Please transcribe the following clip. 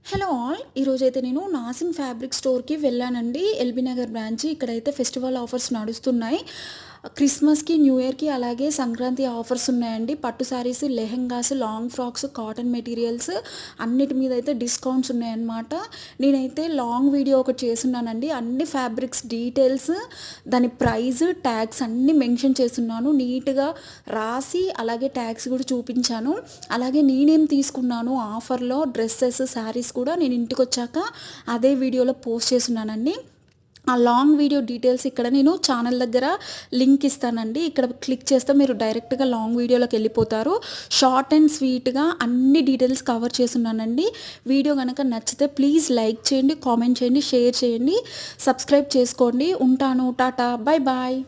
Hello all! ఈరోజైతే నేను NACIN fabric స్టోర్‌కి వెళ్ళానండి. LB Nagar branch. ఇక్కడైతే ఫెస్టివల్ ఆఫర్స్ నడుస్తున్నాయి. క్రిస్మస్‌కి, న్యూ ఇయర్‌కి అలాగే సంక్రాంతి ఆఫర్స్ ఉన్నాయండి. పట్టు saris, lehengas, long frocks, cotton materials అన్నిటి మీద అయితే డిస్కౌంట్స్ ఉన్నాయన్నమాట. నేనైతే లాంగ్ వీడియో ఒకటి చేసున్నానండి. అన్ని ఫ్యాబ్రిక్స్ డీటెయిల్స్, దాని ప్రైస్, ట్యాగ్స్ అన్నీ మెన్షన్ చేసున్నాను. నీట్‌గా రాసి అలాగే ట్యాగ్స్ కూడా చూపించాను. అలాగే నేనేం తీసుకున్నాను ఆఫర్‌లో డ్రెసెస్, శారీస్ కూడా నేను ఇంటికొచ్చాక అదే వీడియోలో పోస్ట్ చేసున్నానండి. ఆ లాంగ్ వీడియో డీటెయిల్స్ ఇక్కడ నేను ఛానల్ దగ్గర లింక్ ఇస్తానండి. ఇక్కడ క్లిక్ చేస్తే మీరు డైరెక్ట్‌గా లాంగ్ వీడియోలోకి వెళ్ళిపోతారు. షార్ట్ అండ్ స్వీట్‌గా అన్ని డీటెయిల్స్ కవర్ చేసున్నానండి. వీడియో గనక నచ్చితే ప్లీజ్ లైక్ చేయండి, కామెంట్ చేయండి, షేర్ చేయండి, సబ్స్క్రైబ్ చేసుకోండి. ఉంటాను. టాటా. Bye bye.